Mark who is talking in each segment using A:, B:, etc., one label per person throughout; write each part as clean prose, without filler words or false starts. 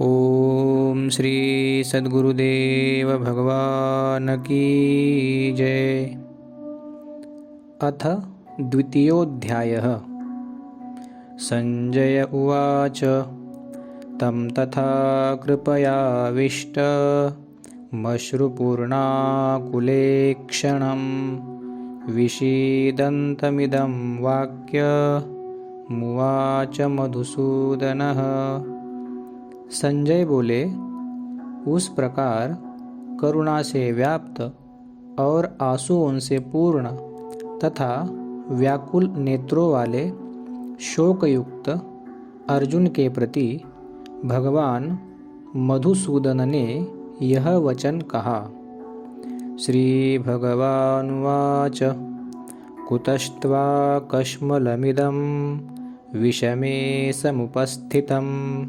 A: ओम श्री सद्गुरुदेव भगवान की जय। अथ द्वितीयोऽध्यायः। संजय उवाच तं तथा कृपयाविष्टमश्रुपूर्णाकुलेक्षणं विषीदन्तमिदं वाक्यमुवाच मधुसूदनः। संजय बोले, उस प्रकार करुणा से व्याप्त और आंसुओं से पूर्ण तथा व्याकुल नेत्रों वाले शोकयुक्त अर्जुन के प्रति भगवान मधुसूदन ने यह वचन कहा। श्री भगवानुवाच कुतस्त्वा कश्मलमिदं विषमे समुपस्थितम्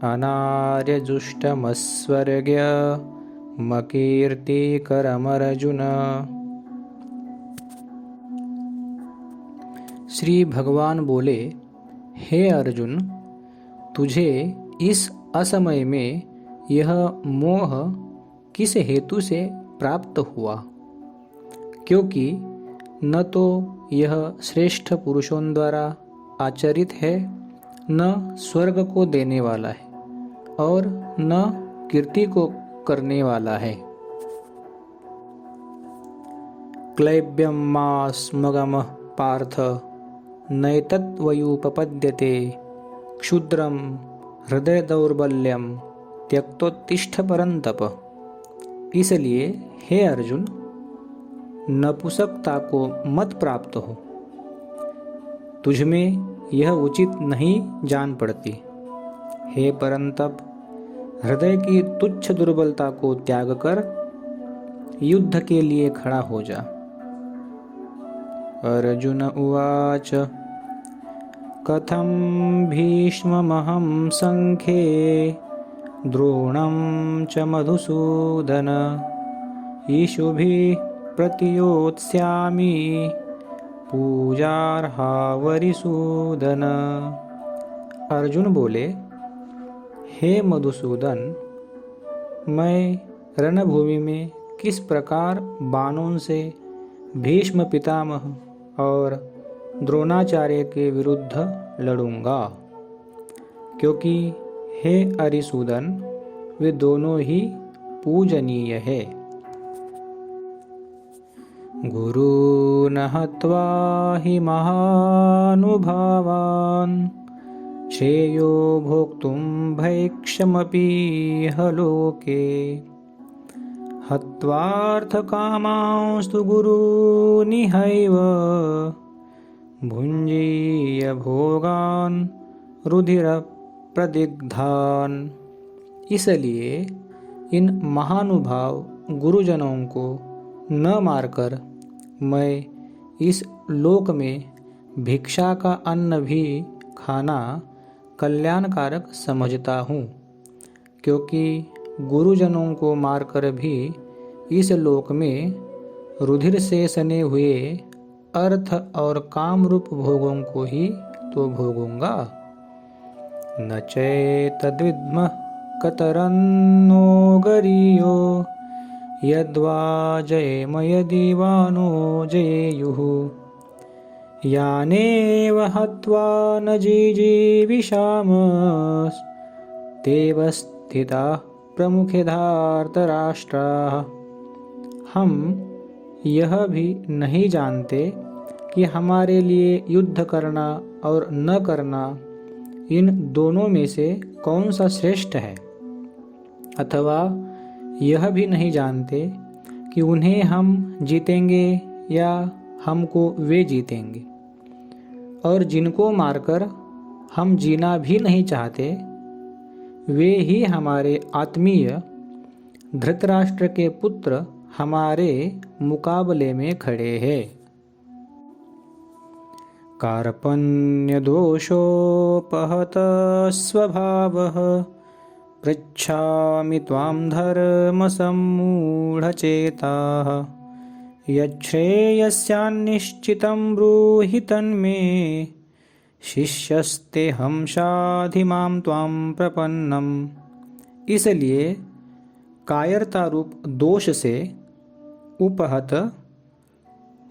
A: अनार्यजुष्टमस्वर्ग्यमकीर्तिकरमर्जुन। श्री भगवान बोले, हे अर्जुन, तुझे इस असमय में यह मोह किस हेतु से प्राप्त हुआ? क्योंकि न तो यह श्रेष्ठ पुरुषों द्वारा आचरित है, न स्वर्ग को देने वाला है और न कीर्ति को करने वाला है। क्लैब्यं मास्मगमः पार्थ नैतत्त्वयुपपद्यते क्षुद्रं हृदय दौर्बल्यं त्यक्तोत्तिष्ठ परन्तप। इसलिए हे अर्जुन, नपुंसकता को मत प्राप्त हो। तुझमें यह उचित नहीं जान पड़ती। हे परंतप, हृदय की तुच्छ दुर्बलता को त्याग कर युद्ध के लिए खड़ा हो जा। अर्जुन उवाच कथं भीष्ममहं संख्ये द्रोणं च मधुसूदन ईशुभिः प्रतियोत्स्यामि पूजार्हा वरिसूदन। अर्जुन बोले, हे मधुसूदन, मैं रणभूमि में किस प्रकार बाणों से भीष्म पितामह और द्रोणाचार्य के विरुद्ध लड़ूंगा, क्योंकि हे अरिसूदन, वे दोनों ही पूजनीय है। गुरून् हत्वा हि महानुभावान् श्रेयो भोक्तुं भैक्षमपीह लोके हत्वार्थकामांस्तु गुरूनिहैव भुञ्जीय भोगान् रुधिरप्रदिग्धान्। इसलिए इन महानुभाव गुरुजनों को न मारकर मैं इस लोक में भिक्षा का अन्न भी खाना कल्याणकारक समझता हूँ, क्योंकि गुरुजनों को मारकर भी इस लोक में रुधिर से सने हुए अर्थ और काम रूप भोगों को ही तो भोगूंगा। न चैतद्विद्मः कतरन्नो गरीयो यद्वा जयेम यदि वा नो जयेयुः यानेव हत्वा न जिजीविषामस्तेव स्थिताः प्रमुखे धार्तराष्ट्राः। हम यह भी नहीं जानते कि हमारे लिए युद्ध करना और न करना इन दोनों में से कौन सा श्रेष्ठ है, अथवा यह भी नहीं जानते कि उन्हें हम जीतेंगे या हमको वे जीतेंगे। और जिनको मारकर हम जीना भी नहीं चाहते, वे ही हमारे आत्मीय धृतराष्ट्र के पुत्र हमारे मुकाबले में खड़े हैं। कार्पण्यदोषोपहत स्वभावः पृच्छामि त्वां धर्मसम्मूढचेताः यच्छ्रेयस्यान्निश्चितं ब्रूहि तन्मे शिष्यस्तेऽहं शाधि मां त्वां प्रपन्नम् इसलिए कायरता रूप दोष से उपहत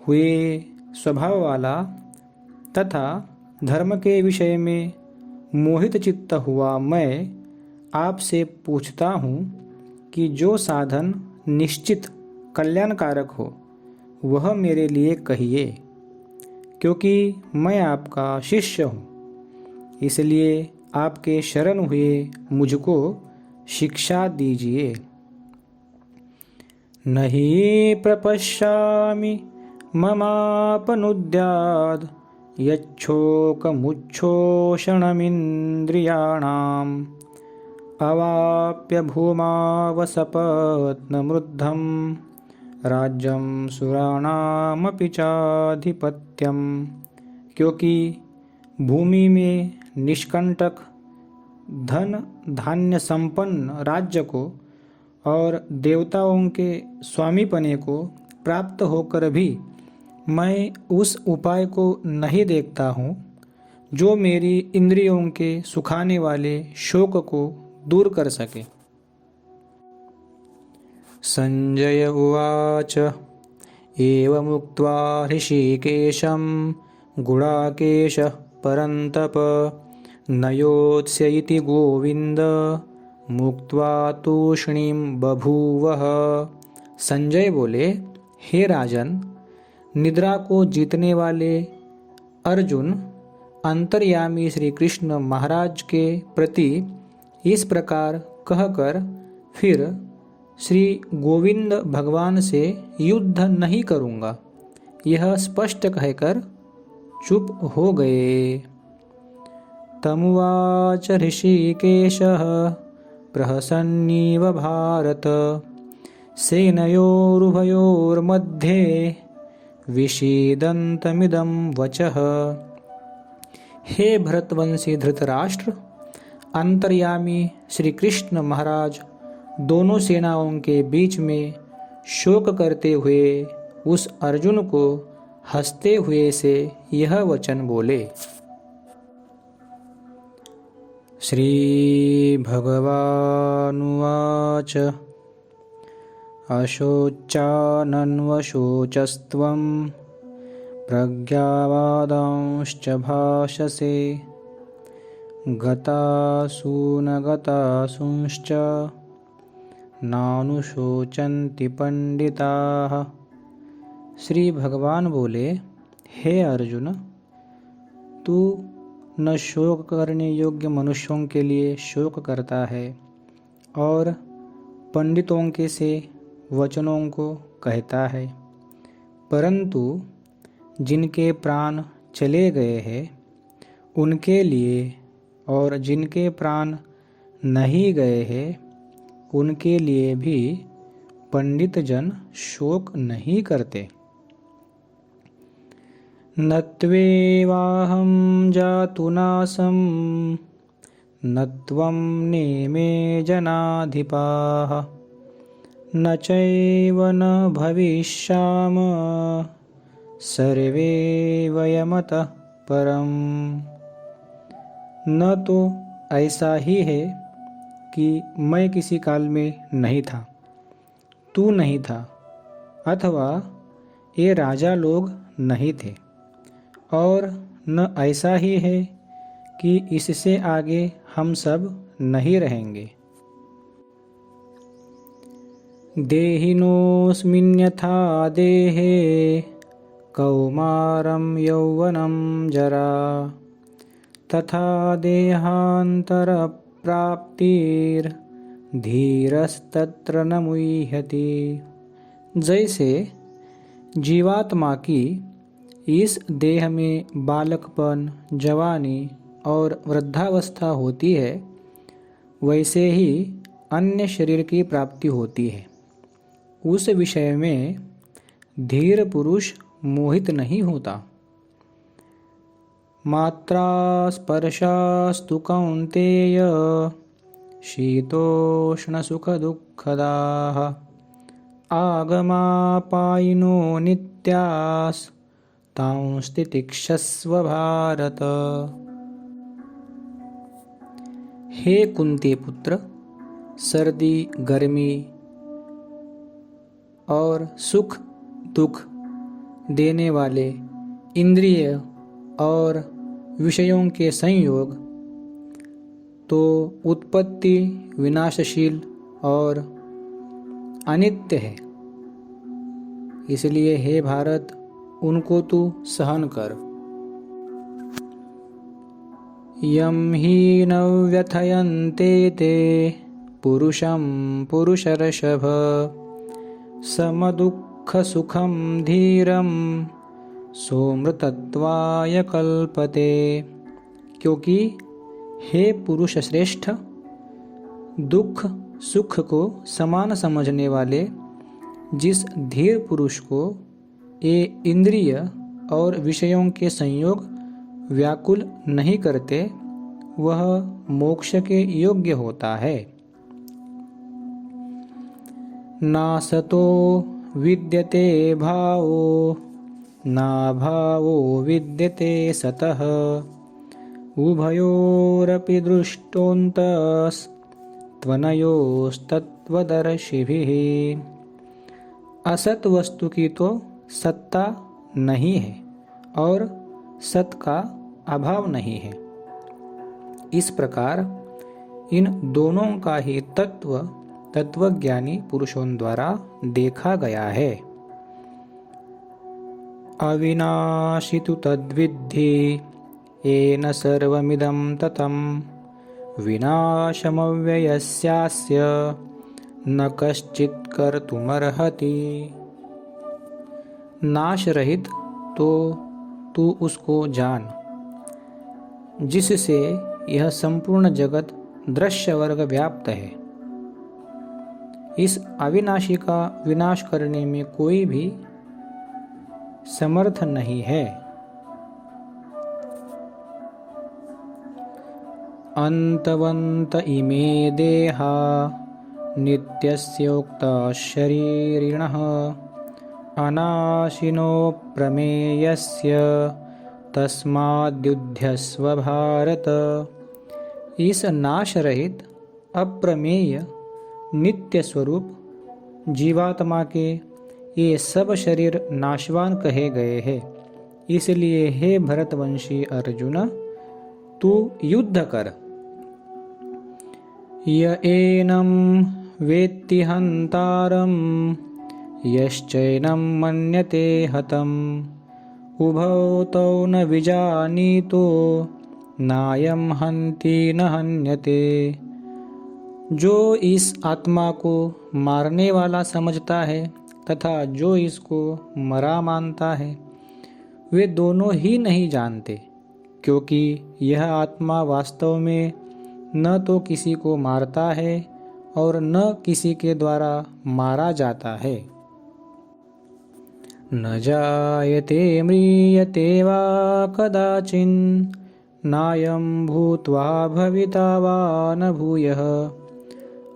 A: हुए स्वभाव वाला तथा धर्म के विषय में मोहित चित्त हुआ मैं आपसे पूछता हूँ कि जो साधन निश्चित कल्याणकारक हो वह मेरे लिए कहिए, क्योंकि मैं आपका शिष्य हूँ। इसलिए आपके शरण हुए मुझको शिक्षा दीजिए। नहि प्रपश्यामि ममापनुद्याद् यच्छोकमुच्छोषणमिन्द्रियाणाम् अवाप्य भूमावसपत्नमृद्धं राज्यं सुराणामपि चाधिपत्यम। क्योंकि भूमि में निष्कंटक धन धान्य संपन्न राज्य को और देवताओं के स्वामीपने को प्राप्त होकर भी मैं उस उपाय को नहीं देखता हूँ जो मेरी इंद्रियों के सुखाने वाले शोक को दूर कर सके। संजय उवाच एवमुक्त्वा ऋषिकेशं गुडाकेशः परन्तप न योत्स्य इति गोविंद मुक्त्वा तूष्णीं बभूवः। संजय बोले, हे राजन, निद्रा को जीतने वाले अर्जुन अंतर्यामी श्री कृष्ण महाराज के प्रति इस प्रकार कहकर फिर श्री गोविंद भगवान से युद्ध नहीं करूँगा, यह स्पष्ट कहकर चुप हो गए। तमुवाच ऋषिकेशः प्रहसन्नीव भारत सेनयोरुभयोर्मध्ये विषीदन्तमिदं वचः। हे भरतवंशी धृतराष्ट्र, अंतर्यामी श्री कृष्ण महाराज दोनों सेनाओं के बीच में शोक करते हुए उस अर्जुन को हंसते हुए से यह वचन बोले। श्री भगवानुवाच अशोचानन्वशोचस्त्वं प्रज्ञावादांश्च भाषसे गतासूनगतासूंश्च नानुशोचन्ति पंडिताः। श्री भगवान बोले, हे अर्जुन, तू न शोक करने योग्य मनुष्यों के लिए शोक करता है और पंडितों के से वचनों को कहता है, परंतु जिनके प्राण चले गए हैं उनके लिए और जिनके प्राण नहीं गए हैं उनके लिए भी पंडित जन शोक नहीं करते। न त्वेवाहं जातुनासं न त्वं नेमे जनाधिपाः न चैव न भविष्याम सर्वे वयमतः परम। न तो ऐसा ही है कि मैं किसी काल में नहीं था, तू नहीं था, अथवा ये राजा लोग नहीं थे, और न ऐसा ही है कि इससे आगे हम सब नहीं रहेंगे। देहिनोऽस्मिन्यथा देहे कौमारं यौवनं जरा तथा देहान्तरप्राप्तिर्धीरस्तत्र न मुह्यति। जैसे जीवात्मा की इस देह में बालकपन, जवानी और वृद्धावस्था होती है, वैसे ही अन्य शरीर की प्राप्ति होती है। उस विषय में धीर पुरुष मोहित नहीं होता। मात्रा स्पर्शास्तु कौन्तेय शीतोष्ण सुख दुःखदाः आगमापायिनो नित्यास् तांस्ति तितिक्षस्व भारत। हे कुंती पुत्र, सर्दी गर्मी और सुख दुख देने वाले इंद्रिय और विषयों के संयोग तो उत्पत्ति विनाशशील और अनित्य है। इसलिए हे भारत, उनको तू सहन कर। यम ही न व्यथयन्ते ते पुरुषं पुरुषर्षभ समदुःख सुखम धीरम सोमृतत्वाय कल्पते। क्योंकि हे पुरुष श्रेष्ठ, दुख सुख को समान समझने वाले जिस धीर पुरुष को ये इंद्रिय और विषयों के संयोग व्याकुल नहीं करते, वह मोक्ष के योग्य होता है। नासतो विद्यते भावो ना भावो विद्यते सतः उभयोरपि दृष्टोऽन्तस्त्वनयोस्तत्त्वदर्शिभिः। असत वस्तु की तो सत्ता नहीं है और सत का अभाव नहीं है। इस प्रकार इन दोनों का ही तत्वज्ञानी पुरुषों द्वारा देखा गया है। अविनाशी तु तद्विद्धि येन सर्वमिदं ततं विनाशमव्ययस्यास्य न कश्चित् कर्तुमर्हति। नाश रहित तो तू उसको जान, जिससे यह संपूर्ण जगत दृश्य वर्ग व्याप्त है। इस अविनाशी का विनाश करने में कोई भी समर्थ नहीं है। अंतवंत इमे देहा नित्यस्योक्तः शरीरिणः अनाशिनो प्रमेयस्य तस्माद्युध्यस्व भारत। इस नाश रहित अप्रमेय नित्य स्वरूप जीवात्मा के ये सब शरीर नाशवान कहे गए हैं। इसलिए हे भरतवंशी अर्जुन, तू युद्ध कर। य एनं वेत्ति हन्तारं यश्चैनं मन्यते हतम् उभौ तौ न विजानीतो नायं हन्ति न हन्यते। जो इस आत्मा को मारने वाला समझता है तथा जो इसको मरा मानता है, वे दोनों ही नहीं जानते, क्योंकि यह आत्मा वास्तव में न तो किसी को मारता है और न किसी के द्वारा मारा जाता है। न जायते म्रियते वा कदाचिन् नायं भूत्वा भविता वा न भूयः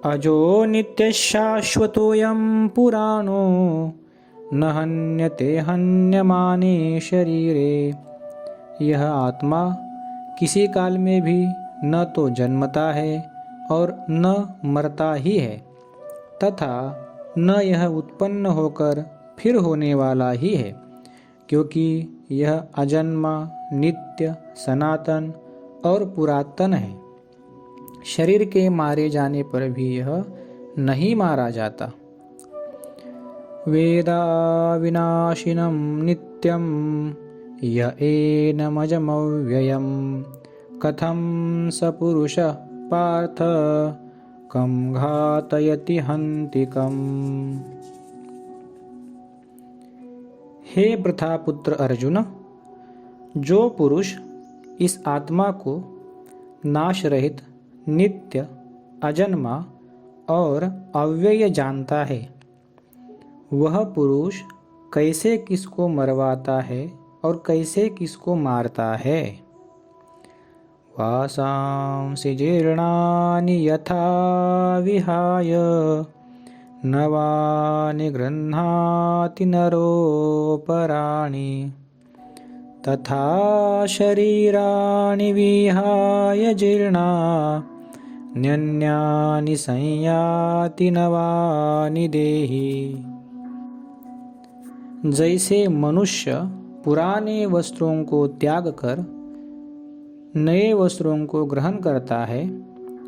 A: अजो नित्यशाश्वतोऽयं पुराणो न हन्यते हन्यमाने शरीरे। यह आत्मा किसी काल में भी न तो जन्मता है और न मरता ही है, तथा न यह उत्पन्न होकर फिर होने वाला ही है, क्योंकि यह अजन्मा नित्य सनातन और पुरातन है। शरीर के मारे जाने पर भी यह नहीं मारा जाता। वेदा विनाशिनं नित्यं य एनमजमव्ययं कथं स पुरुषः पार्थ कं घातयति हन्तिकम्। हे प्रथापुत्र अर्जुन, जो पुरुष इस आत्मा को नाश रहित नित्य अजन्मा और अव्यय जानता है, वह पुरुष कैसे किसको मरवाता है और कैसे किसको मारता है। वासांसि जीर्णानि यथा विहाय नवानि गृह्णाति नरोपराणि तथा शरीराणि विहाय जीर्णा न्यन्यानि संयाति नवानि देहि। जैसे मनुष्य पुराने वस्त्रों को त्याग कर नए वस्त्रों को ग्रहण करता है,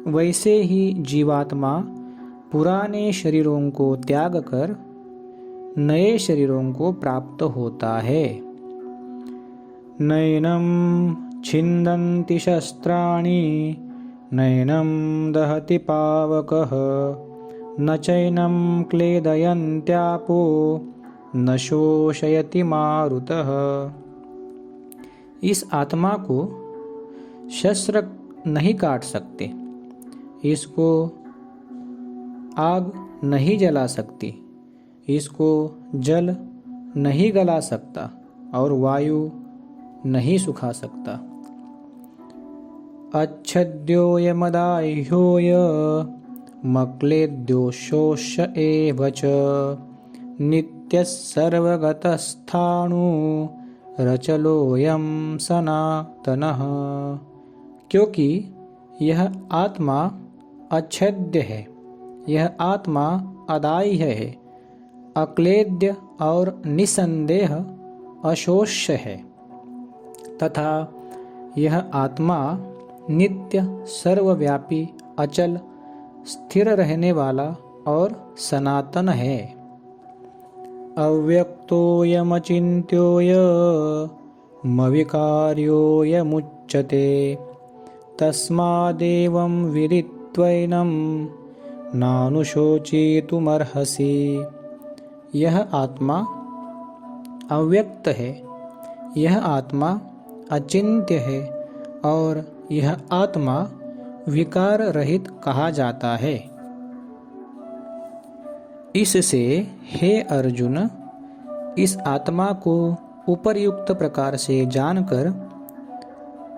A: वैसे ही जीवात्मा पुराने शरीरों को त्याग कर नए शरीरों को प्राप्त होता है। नैनं छिन्दन्ति शस्त्राणि नैनं दहति पावकः न चैनं क्लेदयन्त्यापो न शोषयति मारुतः। इस आत्मा को शस्त्र नहीं काट सकते, इसको आग नहीं जला सकती, इसको जल नहीं गला सकता और वायु नहीं सुखा सकता। अच्छद्योऽयमदाह्योऽय मक्लेद्यो शोष्य एव च नित्यः सर्वगतस्थाणुरचलोऽयं सनातनः। क्योंकि यह आत्मा अच्छेद्य है, यह आत्मा अदाह्य है, अक्लेद्य और निसंदेह अशोष्य है तथा यह आत्मा नित्य सर्वव्यापी अचल स्थिर रहने वाला और सनातन है। अव्यक्तोऽयमचिन्त्योऽयमविकार्योऽयमुच्यते तस्मादेवं विदित्वैनं नानुशोचितुमर्हसि। यह आत्मा अव्यक्त है, यह आत्मा अचिंत्य है और यह आत्मा विकार रहित कहा जाता है। इससे हे अर्जुन, इस आत्मा को उपर्युक्त प्रकार से जानकर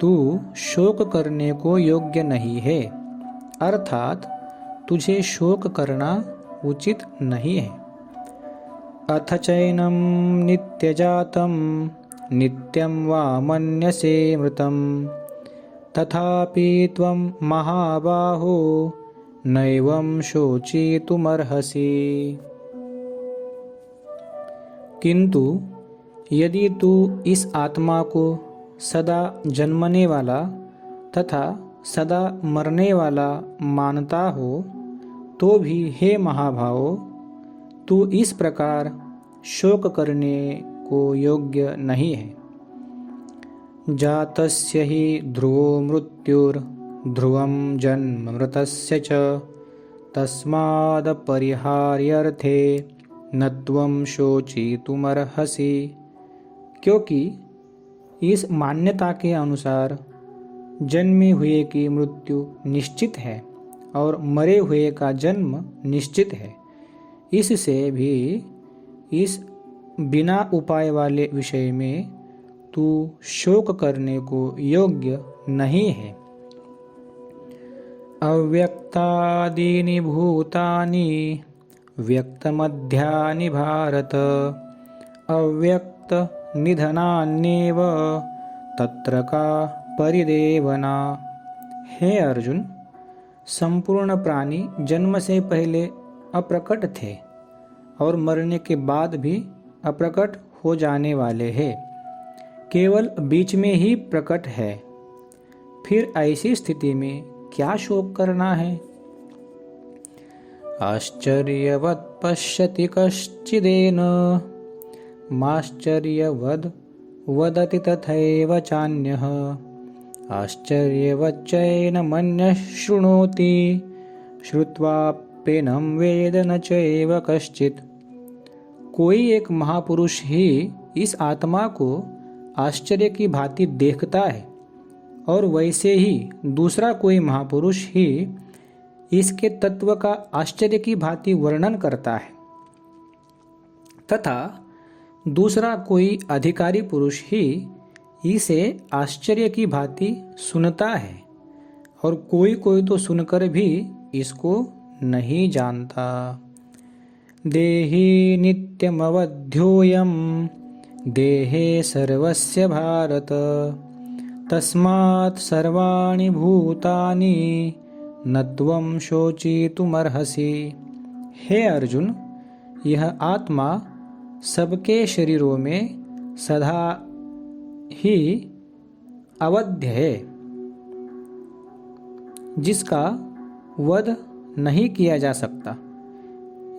A: तू शोक करने को योग्य नहीं है, अर्थात तुझे शोक करना उचित नहीं है। अथ चैनं नित्यजातं नित्यं वा मन्यसे मृतं तथापि त्वं महाबाहो नैवं शोचितुमर्हसि। किंतु यदि तू इस आत्मा को सदा जन्मने वाला तथा सदा मरने वाला मानता हो तो भी हे महाभावो, तू इस प्रकार शोक करने को योग्य नहीं है। जातस्य हि ध्रुवो मृत्युर्ध्रुवं जन्म मृतस्य च तस्मादपरिहार्यर्थे न त्वं शोचितुमर्हसि। क्योंकि इस मान्यता के अनुसार जन्मे हुए की मृत्यु निश्चित है और मरे हुए का जन्म निश्चित है, इससे भी इस बिना उपाय वाले विषय में तू शोक करने को योग्य नहीं है। अव्यक्तादीनि भूतानि व्यक्तमध्यानि भारत अव्यक्त निधनान्येव तत्र का परिदेवना। हे अर्जुन, संपूर्ण प्राणी जन्म से पहले अप्रकट थे और मरने के बाद भी अप्रकट हो जाने वाले हैं, केवल बीच में ही प्रकट है। फिर ऐसी स्थिति में क्या शोक करना है। आश्चर्यवत् पश्यति कश्चिदेन माश्चर्यवद् वदति तथैव चान्यः आश्चर्यवच्चैन मन्यः शृणोति श्रुत्वाप्येनं वेद न चैव कश्चित्। कोई एक महापुरुष ही इस आत्मा को आश्चर्य की भांति देखता है और वैसे ही दूसरा कोई महापुरुष ही इसके तत्व का आश्चर्य की भांति वर्णन करता है तथा दूसरा कोई अधिकारी पुरुष ही इसे आश्चर्य की भांति सुनता है और कोई कोई तो सुनकर भी इसको नहीं जानता। देहि नित्यमवध्योऽयं देहे सर्वस्य भारत तस्मात् सर्वाणि भूतानि न त्वं शोचितुमर्हसि। हे अर्जुन, यह आत्मा सबके शरीरों में सदा ही अवध्य है, जिसका वध नहीं किया जा सकता।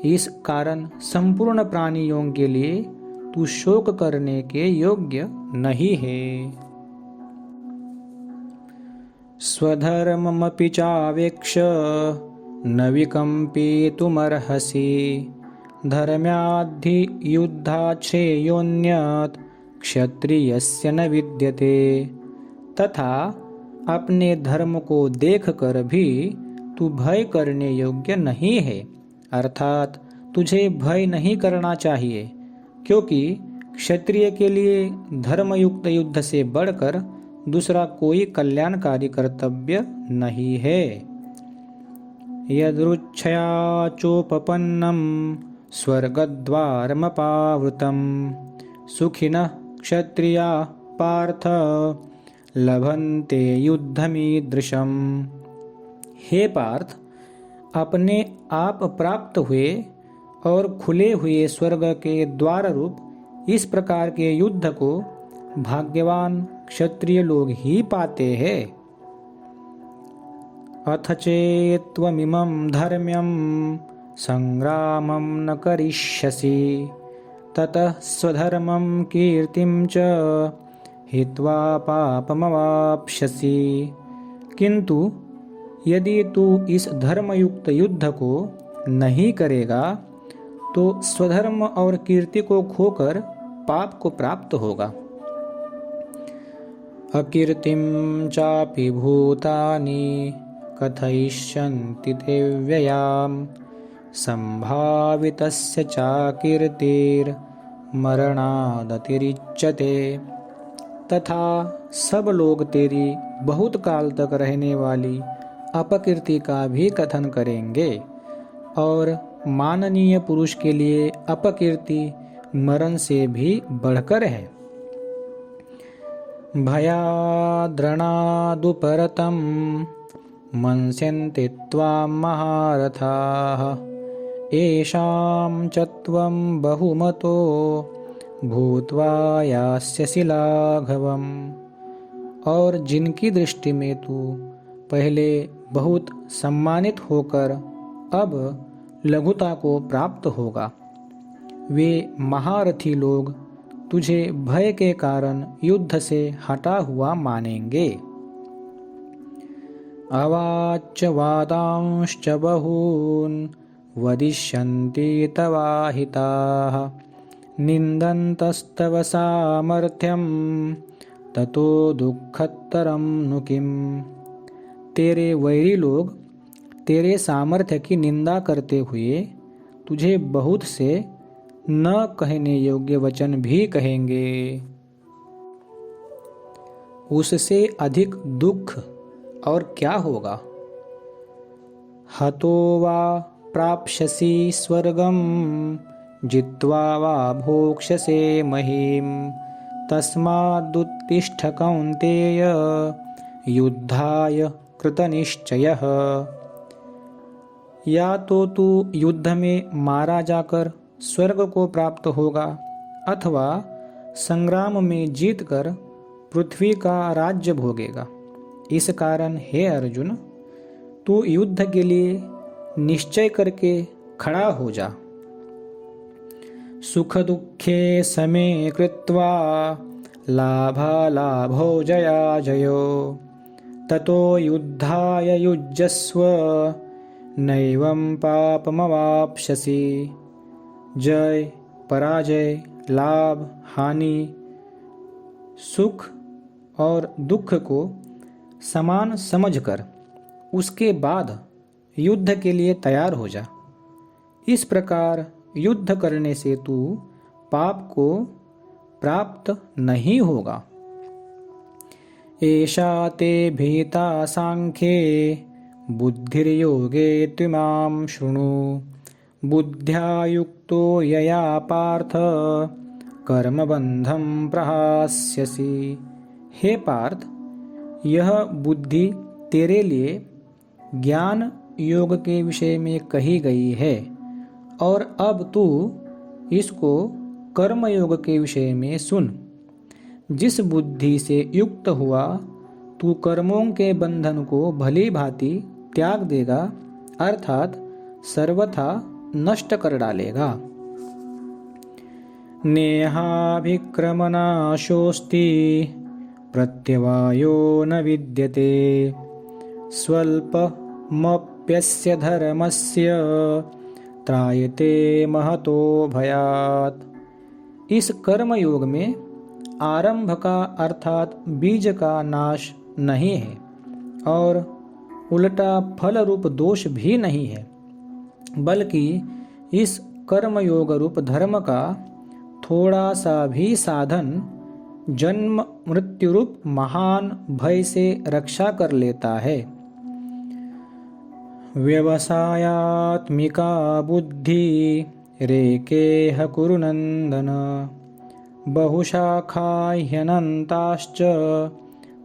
A: इस कारण संपूर्ण प्राणियों के लिए तू शोक करने के योग्य नहीं है। स्वधर्ममपि चावेक्ष्य न विकम्पितुमर्हसि। धर्म्याद्धि युद्धात् श्रेयोऽन्यत् क्षत्रियस्य न विद्यते। तथा अपने धर्म को देखकर भी तू भय करने योग्य नहीं है, अर्थात तुझे भय नहीं करना चाहिए, क्योंकि क्षत्रिय के लिए धर्मयुक्त युद्ध से बढ़कर दूसरा कोई कल्याणकारी कर्तव्य नहीं है। यदृच्छया चोपपन्नं स्वर्गद्वारमपावृतं सुखिनः क्षत्रियाः पार्थ लभन्ते युद्धमीदृशम्। हे पार्थ, अपने आप प्राप्त हुए और खुले हुए स्वर्ग के द्वार रूप इस प्रकार के युद्ध को भाग्यवान क्षत्रिय लोग ही पाते हैं। अथ चेत्त्वमिमं धर्म्यं संग्रामं न करिष्यसि ततः स्वधर्मं कीर्तिं च हित्वा पापमवाप्स्यसि। किंतु यदि तू इस धर्मयुक्त युद्ध को नहीं करेगा तो स्वधर्म और कीर्ति को खोकर पाप को प्राप्त होगा। अकीर्तिं चापि भूतानि कथयिष्यन्ति ते व्ययाम् संभावितस्य चाकीर्तिर्मरणादतिरिच्यते। तथा सब लोग तेरी बहुत काल तक रहने वाली अपकीर्ति का भी कथन करेंगे, और माननीय पुरुष के लिए अपकीर्ति मरण से भी बढ़कर है। भयाद्रणादुपरतं मंस्यन्ते त्वां महारथाः येषां च त्वं बहुमतो भूत्वा यास्यसि लाघवम्। और जिनकी दृष्टि में तू पहले बहुत सम्मानित होकर अब लघुता को प्राप्त होगा, वे महारथी लोग तुझे भय के कारण युद्ध से हटा हुआ मानेंगे। अवाच्य वादांश्च बहून् वदिष्यन्ति तवाहिताः निन्दन्तस्तव सामर्थ्यं ततो दुःखतरं नु किम्। तेरे वैरी लोग तेरे सामर्थ्य की निंदा करते हुए तुझे बहुत से न कहने योग्य वचन भी कहेंगे। उससे अधिक दुख और क्या होगा। हतो वा प्राप्स्यसि स्वर्गं जित्वा वा भोक्ष्यसे महीम् तस्मादुत्तिष्ठ कौन्तेय युद्धाय कृतनिश्चयः। या तो तू युद्ध में मारा जाकर स्वर्ग को प्राप्त होगा, अथवा संग्राम में जीतकर पृथ्वी का राज्य भोगेगा। इस कारण हे अर्जुन, तू युद्ध के लिए निश्चय करके खड़ा हो जा। सुख दुखे समे कृत्वा लाभालाभौ जयाजयो ततो युद्धाय युज्यस्व नैवं पापमवाप्स्यसि। जय पराजय, लाभ हानि, सुख और दुख को समान समझकर उसके बाद युद्ध के लिए तैयार हो जा। इस प्रकार युद्ध करने से तू पाप को प्राप्त नहीं होगा। एषा ते भीता सांख्ये बुद्धिर्योगे त्विमां शृणु बुद्ध्या युक्तो यया पार्थ कर्मबंधं प्रहास्यसि। हे पार्थ, यह बुद्धि तेरे लिए ज्ञान योग के विषय में कही गई है और अब तू इसको कर्म योग के विषय में सुन। जिस बुद्धि से युक्त हुआ तू कर्मों के बंधन को भली भांति त्याग देगा, अर्थात सर्वथा नष्ट कर डालेगा। नेहाभिक्रमनाशोऽस्ति प्रत्यवायो न विद्यते स्वल्पमप्यस्य धर्मस्य त्रायते महतो भयात्। इस कर्म योग में आरंभ का अर्थात बीज का नाश नहीं है और उल्टा फल रूप दोष भी नहीं है, बल्कि इस कर्म योग रूप धर्म का थोड़ा सा भी साधन जन्म मृत्यु रूप महान भय से रक्षा कर लेता है। व्यवसायात्मिका बुद्धि रेकेह कुरु नंदन बहुशाखा ह्यनंताश्च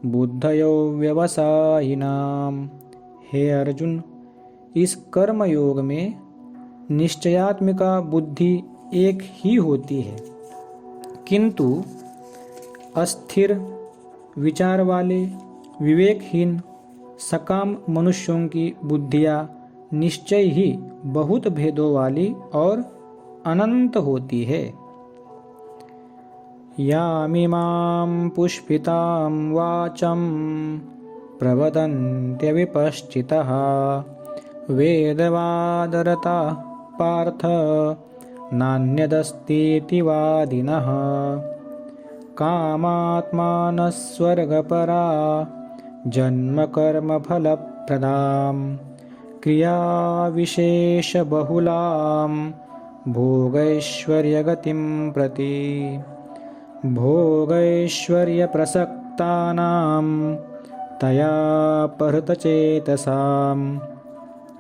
A: बुद्धयो व्यवसायिनाम। हे अर्जुन, इस कर्म योग में निश्चयात्मिका बुद्धि एक ही होती है, किंतु अस्थिर विचार वाले विवेकहीन सकाम मनुष्यों की बुद्धियाँ निश्चय ही बहुत भेदों वाली और अनंत होती है। यामिमां पुष्पितां वाचं प्रवदन्त्यविपश्चितः वेदवादरता पार्थ नान्यदस्तीति वादिनः कामात्मानः स्वर्गपरा जन्मकर्मफलप्रदां क्रियाविशेषबहुलां भोगैश्वर्यगतिं प्रति भोगैश्वर्यप्रसक्तानां तया परतचेतसां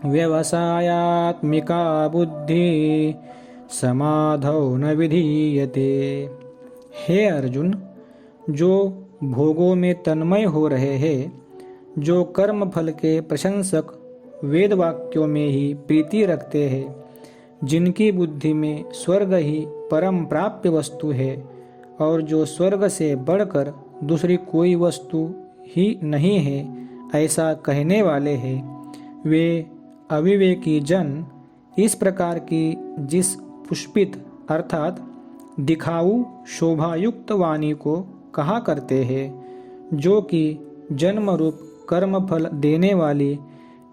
A: व्यवसायात्मिका बुद्धि समाधौ न विधीयते। हे अर्जुन, जो भोगों में तन्मय हो रहे हैं, जो कर्म फल के प्रशंसक वेद वाक्यों में ही प्रीति रखते हैं, जिनकी बुद्धि में स्वर्ग ही परम प्राप्य वस्तु है और जो स्वर्ग से बढ़कर दूसरी कोई वस्तु ही नहीं है, ऐसा कहने वाले हैं, वे अविवेकी जन इस प्रकार की जिस पुष्पित अर्थात दिखाऊ शोभायुक्त वाणी को कहा करते हैं, जो कि जन्म रूप कर्म फल देने वाली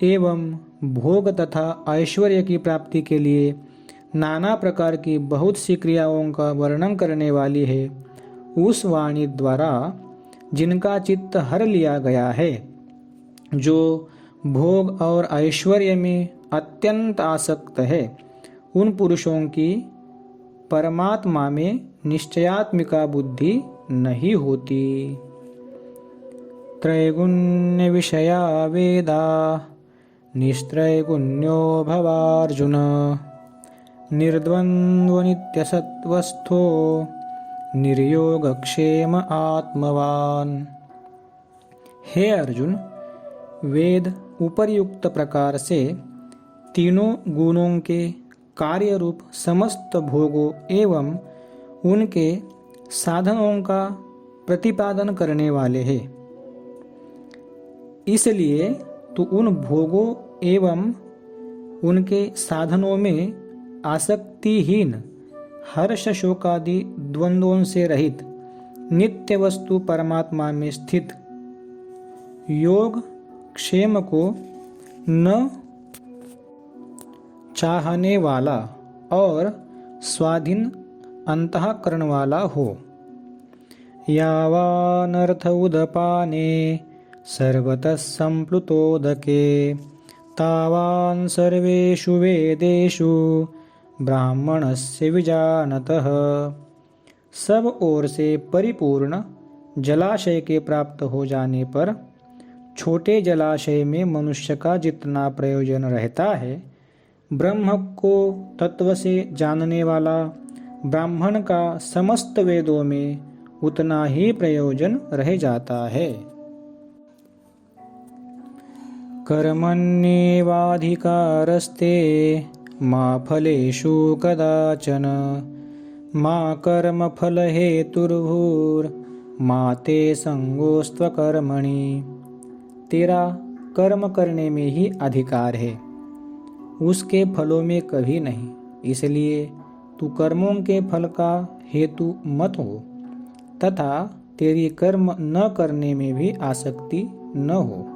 A: एवं भोग तथा ऐश्वर्य की प्राप्ति के लिए नाना प्रकार की बहुत सी क्रियाओं का वर्णन करने वाली है, उस वाणी द्वारा जिनका चित्त हर लिया गया है, जो भोग और ऐश्वर्य में अत्यंत आसक्त है, उन पुरुषों की परमात्मा में निश्चयात्मिका बुद्धि नहीं होती। त्रैगुण्य विषया वेदा निस्त्रैगुण्यो भवार्जुन निर्द्वन्द्व नित्यसत्वस्थो निर्योगक्षेम आत्मवान। हे अर्जुन, वेद उपर्युक्त प्रकार से तीनों गुणों के कार्य रूप समस्त भोगों एवं उनके साधनों का प्रतिपादन करने वाले हैं। इसलिए तू उन भोगों एवं उनके साधनों में आसक्तिहीन, हर्ष शोकादि द्वंद्वों से रहित, नित्य वस्तु परमात्मा में स्थित, योग क्षेम को न चाहने वाला और स्वाधीन अंतःकरण वाला हो। यावानर्थ उदपाने सर्वतः संप्लुतोदके तावान् सर्वेषु वेदेषु ब्राह्मणस्य विजानतः। सब ओर से परिपूर्ण जलाशय के प्राप्त हो जाने पर छोटे जलाशय में मनुष्य का जितना प्रयोजन रहता है, ब्रह्म को तत्व से जानने वाला ब्राह्मण का समस्त वेदों में उतना ही प्रयोजन रह जाता है। कर्मण्येवाधिकारस्ते मा फलेषु कदाचन मा कर्मफलहेतुर्भुर्मा ते संगोस्त्वकर्मणि। तेरा कर्म करने में ही अधिकार है, उसके फलों में कभी नहीं। इसलिए तू कर्मों के फल का हेतु मत हो तथा तेरी कर्म न करने में भी आसक्ति न हो।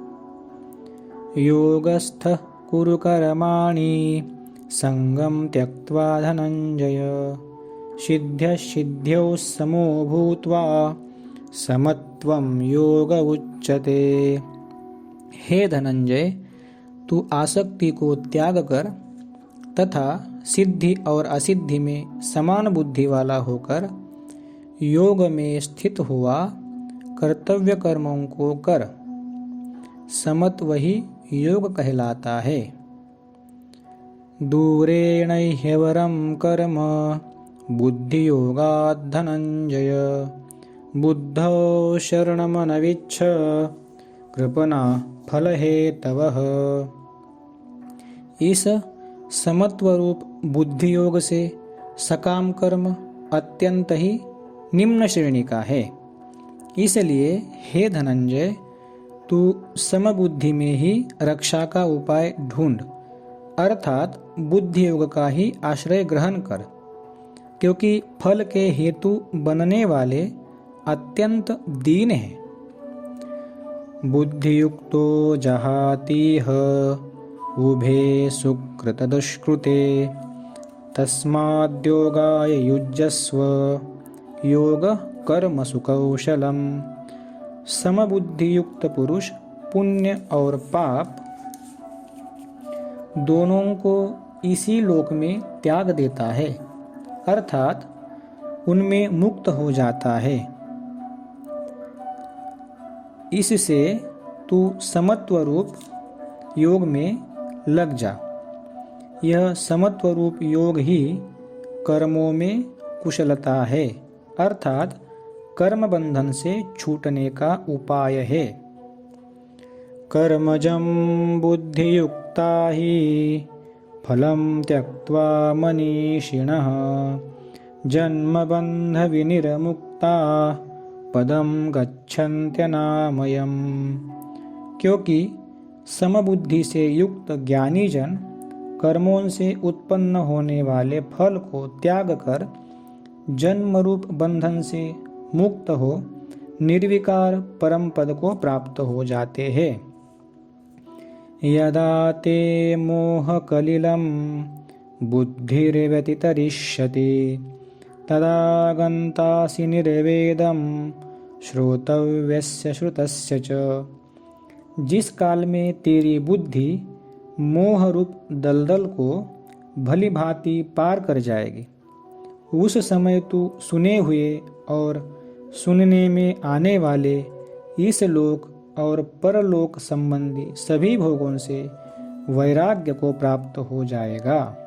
A: योगस्थः कुरु कर्माणि संगं त्यक्त्वा धनंजय सिद्ध्यसिद्ध्यौ समो भूत्वा समत्वं योग उच्यते। हे धनंजय, तू आसक्ति को त्याग कर तथा सिद्धि और असिद्धि में समान बुद्धि वाला होकर योग में स्थित हुआ कर्तव्य कर्मों को कर। समत्व ही योग कहलाता है। दूरेण ह्यवरं कर्म बुद्धियोगात् धनंजय बुद्धौ शरणमनविच्छ कृपणा फलहेतवः। इस समत्व रूप बुद्धि योग से सकाम कर्म अत्यंत ही निम्न श्रेणी का है। इसलिए हे धनंजय, तू समबुद्धि में ही रक्षा का उपाय ढूंढ, अर्थात बुद्धि योग का ही आश्रय ग्रहण कर, क्योंकि फल के हेतु बनने वाले अत्यंत दीन हैं। बुद्धियुक्तो जहातीह उभे सुकृत दुष्कृते तस्माद्योगाय युज्यस्व योग कर्म सुकौशलम। समबुद्धि युक्त पुरुष पुण्य और पाप दोनों को इसी लोक में त्याग देता है, अर्थात उनमें मुक्त हो जाता है। इससे तू समत्व रूप योग में लग जा। यह समत्व रूप योग ही कर्मों में कुशलता है, अर्थात कर्म बंधन से छूटने का उपाय है। कर्मजं बुद्धियुक्ता हि फलं त्यक्त्वा मनीषिणः जन्मबन्ध विनिर्मुक्ता पदं गच्छन्त्यनामयम्। क्योंकि समबुद्धि से युक्त ज्ञानी जन कर्मों से उत्पन्न होने वाले फल को त्याग कर जन्म रूप बंधन से मुक्त हो निर्विकार परम पद को प्राप्त हो जाते हैं। यदा ते मोहकलिलं बुद्धिर्व्यतितरिष्यति तदा गन्तासि निर्वेदं श्रोतव्यस्य श्रुतस्य च। जिस काल में तेरी बुद्धि मोह रूप दलदल को भली भांति पार कर जाएगी, उस समय तू सुने हुए और सुनने में आने वाले इस लोक और परलोक संबंधी सभी भोगों से वैराग्य को प्राप्त हो जाएगा।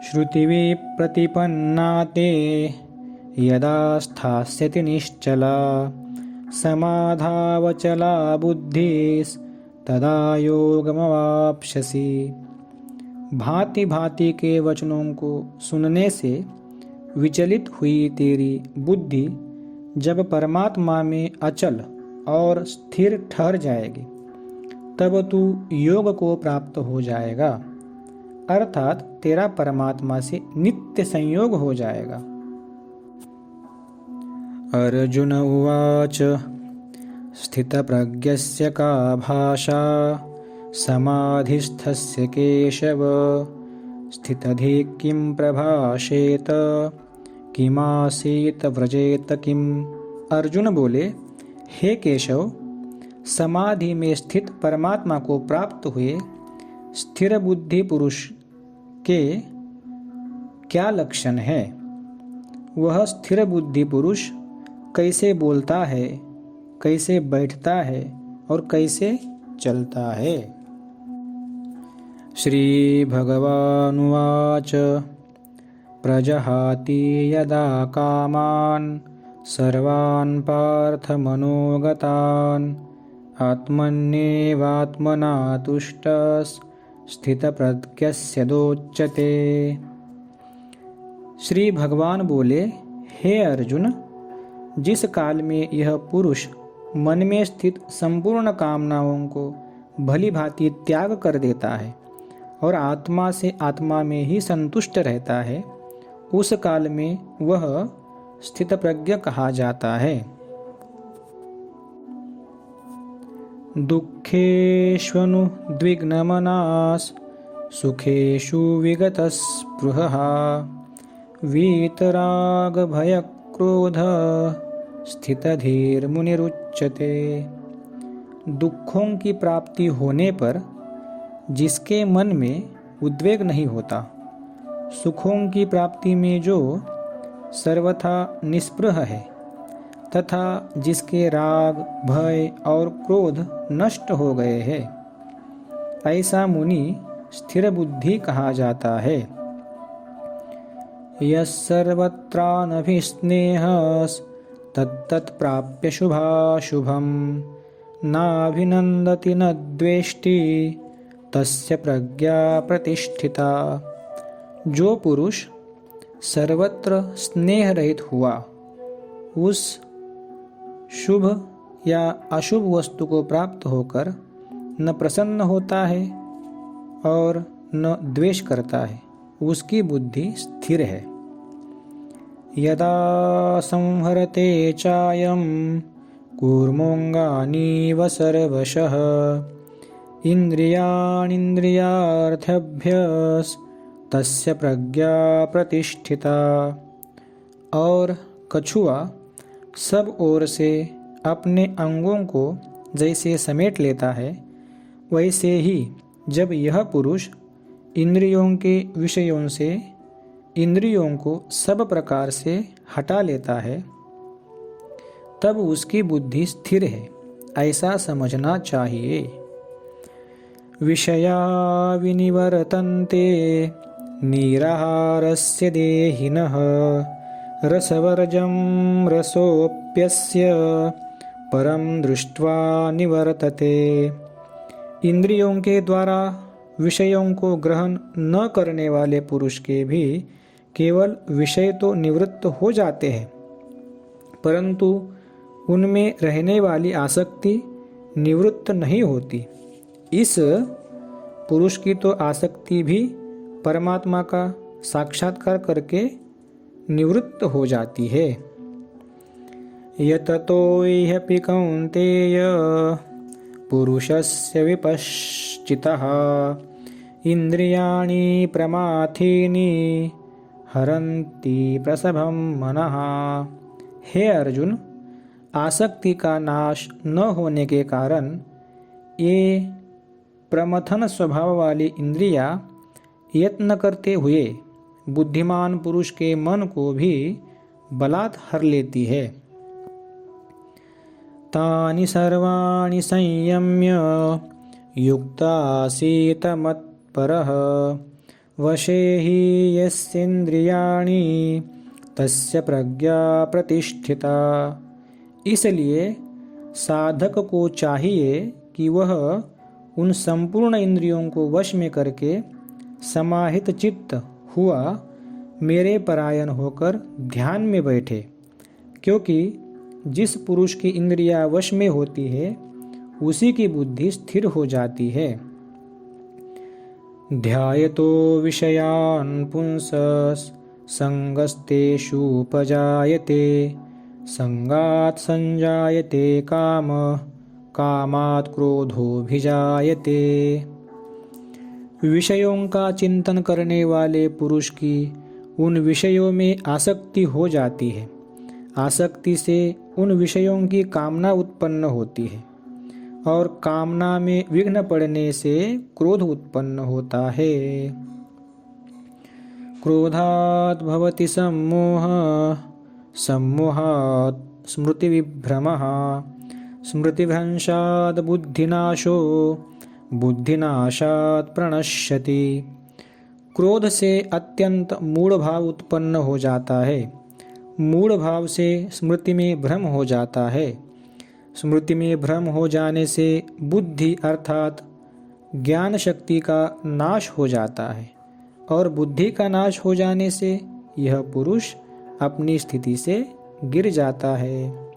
A: श्रुतिवि प्रतिपन्ना ते यदा स्थास्यति निश्चला समाधावचला बुद्धिस्तदा योगमवाप्स्यसि। भांति भांति के वचनों को सुनने से विचलित हुई तेरी बुद्धि जब परमात्मा में अचल और स्थिर ठहर जाएगी, तब तू योग को प्राप्त हो जाएगा, अर्थात तेरा परमात्मा से नित्य संयोग हो जाएगा। अर्जुन उवाच स्थितप्रज्ञस्य का भाषा समाधिस्थस्य केशव स्थितधिः किं प्रभाषेत किमासीत व्रजेत किम। अर्जुन बोले, हे केशव, समाधि में स्थित परमात्मा को प्राप्त हुए स्थिर बुद्धि पुरुष के क्या लक्षण है? वह स्थिर बुद्धि पुरुष कैसे बोलता है, कैसे बैठता है और कैसे चलता है? श्री भगवानुवाच प्रजहाति यदा कामान् सर्वान् पार्थ मनोगतान् आत्मन्येवात्मना तुष्टः स्थितप्रज्ञस्य दोच्यते। श्री भगवान बोले, हे अर्जुन, जिस काल में यह पुरुष मन में स्थित संपूर्ण कामनाओं को भली भांति त्याग कर देता है और आत्मा से आत्मा में ही संतुष्ट रहता है, उस काल में वह स्थितप्रज्ञ कहा जाता है। दुःखेष्वनुद्विग्नमनास् सुखेषु विगतस्पृहः वीतरागभयक्रोधः स्थितधीर्मुनिरुच्यते। दुखों की प्राप्ति होने पर जिसके मन में उद्वेग नहीं होता, सुखों की प्राप्ति में जो सर्वथा निस्पृह है तथा जिसके राग, भय और क्रोध नष्ट हो गए हैं, ऐसा मुनि स्थिर बुद्धि कहा जाता है। यस्सर्वत्रानभिस्नेहस् तत्तत्प्राप्य शुभाशुभं नाभिनन्दति न द्वेष्टि तस्य प्रज्ञा प्रतिष्ठिता। जो पुरुष सर्वत्र स्नेह रहित हुआ, उस शुभ या अशुभ वस्तु को प्राप्त होकर न प्रसन्न होता है और न द्वेष करता है, उसकी बुद्धि स्थिर है। यदा संहरते चायं कूर्मोऽङ्गानीव सर्वशः इन्द्रियाणीन्द्रियार्थेभ्यस्तस्य प्रज्ञा प्रतिष्ठिता। और कछुआ सब ओर से अपने अंगों को जैसे समेट लेता है, वैसे ही जब यह पुरुष इंद्रियों के विषयों से इंद्रियों को सब प्रकार से हटा लेता है, तब उसकी बुद्धि स्थिर है, ऐसा समझना चाहिए। विषया विनिवर्तन्ते निराहारस्य देहिनः रसवर्जं रसोऽप्यस्य परम दृष्ट्वा निवर्तते। इंद्रियों के द्वारा विषयों को ग्रहण न करने वाले पुरुष के भी केवल विषय तो निवृत्त हो जाते हैं, परंतु उनमें रहने वाली आसक्ति निवृत्त नहीं होती। इस पुरुष की तो आसक्ति भी परमात्मा का साक्षात्कार करके निवृत्त हो जाती है। यततो ह्यपि कौन्तेय पुरुषस्य विपश्चितः इंद्रियाणि प्रमाथीनि हरन्ति प्रसभं मनः। हे अर्जुन, आसक्ति का नाश न होने के कारण ये प्रमथन स्वभाव वाली इंद्रियां यत्न करते हुए बुद्धिमान पुरुष के मन को भी बलात् हर लेती है। तानि सर्वाणि संयम्य युक्तासीत मत्परः वशे हि यस्येन्द्रियाणि तस्य प्रज्ञा प्रतिष्ठिता। इसलिए साधक को चाहिए कि वह उन संपूर्ण इंद्रियों को वश में करके समाहित चित्त हुआ मेरे परायण होकर ध्यान में बैठे, क्योंकि जिस पुरुष की इंद्रियां वश में होती है उसी की बुद्धि स्थिर हो जाती है। ध्यायतो विषयान् पुंसः संगस्तेषुपजायते संगात् संजायते कामः कामात् क्रोधोऽभिजायते। विषयों का चिंतन करने वाले पुरुष की उन विषयों में आसक्ति हो जाती है, आसक्ति से उन विषयों की कामना उत्पन्न होती है और कामना में विघ्न पड़ने से क्रोध उत्पन्न होता है। क्रोधात् भवति सम्मोहः सम्मोहात् स्मृतिविभ्रमः स्मृतिभ्रंशात् बुद्धिनाशो बुद्धिनाशात् प्रणश्यति। क्रोध से अत्यंत मूढ़ भाव उत्पन्न हो जाता है, मूढ़ भाव से स्मृति में भ्रम हो जाता है, स्मृति में भ्रम हो जाने से बुद्धि अर्थात ज्ञान शक्ति का नाश हो जाता है और बुद्धि का नाश हो जाने से यह पुरुष अपनी स्थिति से गिर जाता है।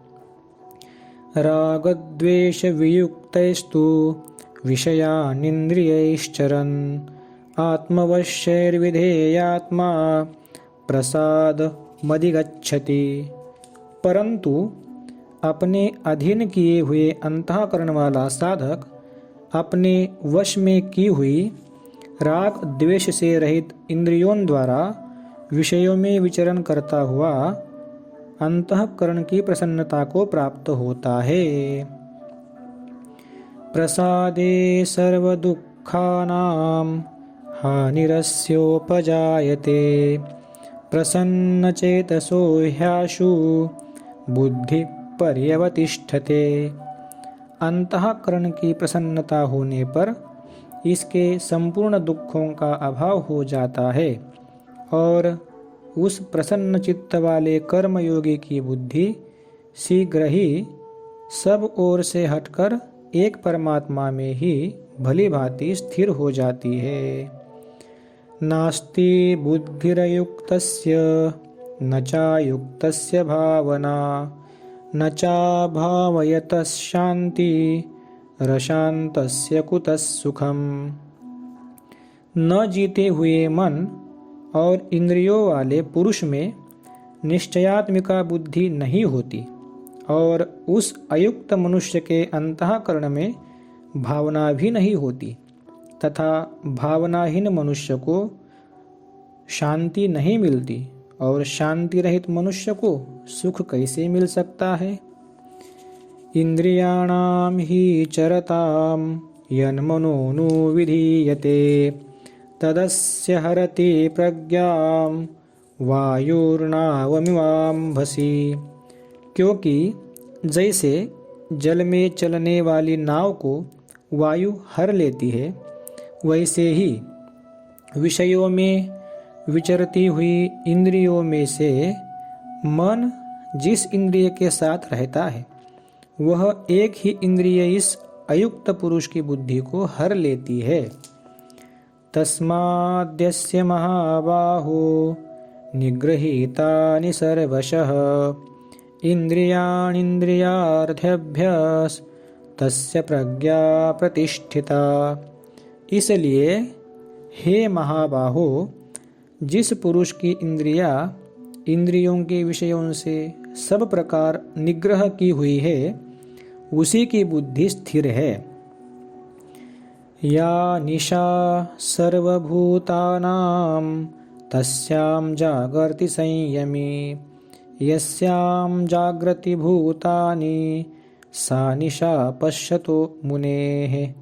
A: रागद्वेष वियुक्तैस्तु विषयानिन्द्रियैश्चरन् आत्मवश्यैर्विधेयात्मा प्रसादमधिगच्छति। परंतु अपने अधीन किए हुए अंतःकरण वाला साधक अपने वश में की हुई राग द्वेष से रहित इंद्रियों द्वारा विषयों में विचरण करता हुआ अंतःकरण की प्रसन्नता को प्राप्त होता है। प्रसादे सर्वदुःखानां हानिरस्योपजायते प्रसन्नचेतसो ह्याशु बुद्धि पर्यवतिष्ठते। अंतःकरण की प्रसन्नता होने पर इसके संपूर्ण दुखों का अभाव हो जाता है और उस प्रसन्न चित्त वाले कर्मयोगी की बुद्धि शीघ्र ही सब ओर से हटकर एक परमात्मा में ही भली भांति स्थिर हो जाती है। नास्ति बुद्धिरयुक्तस्य न चायुक्तस्य भावना न चाभावयतः शांति रशांतस्य कुतः सुखम। न जीते हुए मन और इंद्रियों वाले पुरुष में निश्चयात्मिका बुद्धि नहीं होती और उस अयुक्त मनुष्य के अंतःकरण में भावना भी नहीं होती तथा भावनाहीन मनुष्य को शांति नहीं मिलती और शांति रहित मनुष्य को सुख कैसे मिल सकता है। इंद्रियाणाम ही चरताम यन्मनोनुविधीयते तदस्य हरति प्रज्ञाम वायुर्नावमिवाम्भसि। क्योंकि जैसे जल में चलने वाली नाव को वायु हर लेती है वैसे ही विषयों में विचरती हुई इंद्रियों में से मन जिस इंद्रिय के साथ रहता है वह एक ही इंद्रिय इस अयुक्त पुरुष की बुद्धि को हर लेती है। तस्माद्यस्य महाबाहो निगृहीतानि सर्वशः इंद्रियाणीन्द्रियार्थेभ्यः तस्य प्रज्ञा प्रतिष्ठिता। इसलिए हे महाबाहो, जिस पुरुष की इंद्रियों के विषयों से सब प्रकार निग्रह की हुई है उसी की बुद्धि स्थिर है। या निशा सर्वभूतानां तस्यां जागर्ति संयमी यस्यां जागृति भूतानि सा निशा पश्यतो मुनेः।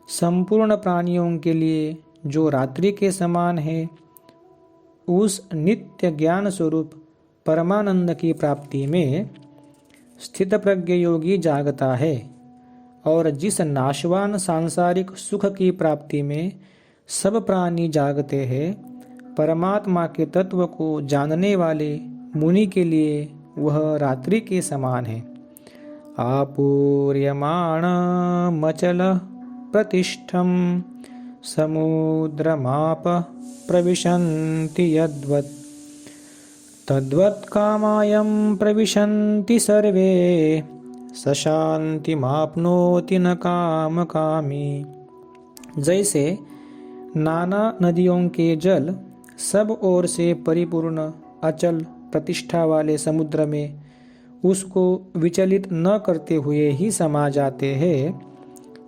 A: संपूर्ण प्राणियों के लिए जो रात्रि के समान है उस नित्य ज्ञान स्वरूप परमानंद की प्राप्ति में स्थित प्रज्ञ योगी जागता है और जिस नाशवान सांसारिक सुख की प्राप्ति में सब प्राणी जागते हैं परमात्मा के तत्व को जानने वाले मुनि के लिए वह रात्रि के समान है। आपूर्यमाणमचल प्रतिष्ठम समुद्रमाप प्रविशन्ति यद्वत् तद्वत् कामायं प्रविशन्ति सर्वे स शान्तिमाप्नोति न कामकामी। जैसे नाना नदियों के जल सब ओर से परिपूर्ण अचल प्रतिष्ठा वाले समुद्र में उसको विचलित न करते हुए ही समा जाते हैं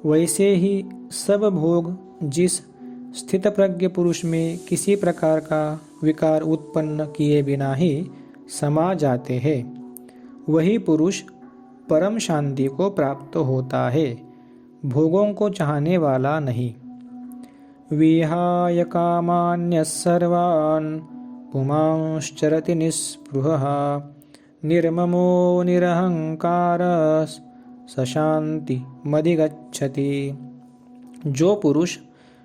A: वैसे ही सब भोग जिस स्थित प्रज्ञ पुरुष में किसी प्रकार का विकार उत्पन्न किए बिना ही समा जाते हैं। वही पुरुष परम शांति को प्राप्त होता है, भोगों को चाहने वाला नहीं। विहाय कामान्यः सर्वान् पुमांश्चरति निःस्पृहः निर्ममो निरहंकारः स शान्तिमधिगच्छति। जो पुरुष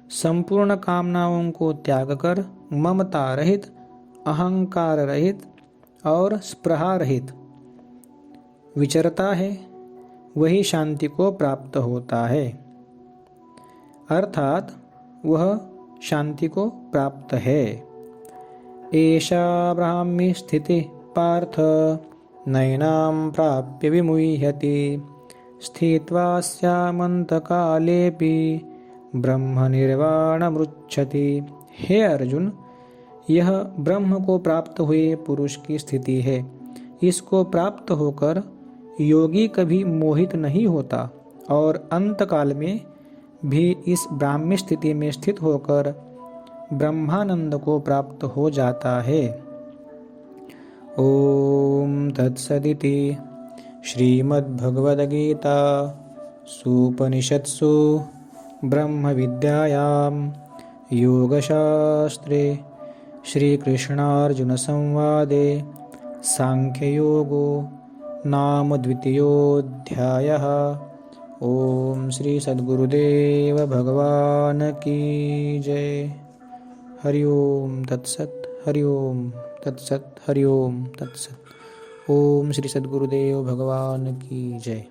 A: संपूर्ण कामनाओं को त्याग कर ममता रहित, अहंकार रहित और स्पृहा रहित विचरता है वही शांति को प्राप्त होता है, अर्थात वह शांति को प्राप्त है। एषा ब्राह्मी स्थितिः पार्थ नैनां प्राप्य विमुह्यति स्थित्वा स्यामन्तकालेऽपि ब्रह्मनिर्वाणमृच्छति। हे अर्जुन, यह ब्रह्म को प्राप्त हुए पुरुष की स्थिति है। इसको प्राप्त होकर योगी कभी मोहित नहीं होता और अंतकाल में भी इस ब्राह्मी स्थिति में स्थित होकर ब्रह्मानंद को प्राप्त हो जाता है। ओम तत्सदिति श्रीमद्भगवद्गीता सूपनिषत्सु ब्रह्मविद्यायां योगशास्त्रे श्रीकृष्णार्जुनसंवादे सांख्ययोगो नाम द्वितीयोऽध्यायः। ओम श्री सद्गुरुदेव भगवान की जय। हरि ओम तत्सत्। हरि ओम तत्सत्। हरि ओम तत्सत्। ओम श्री सद्गुरुदेव भगवान की जय।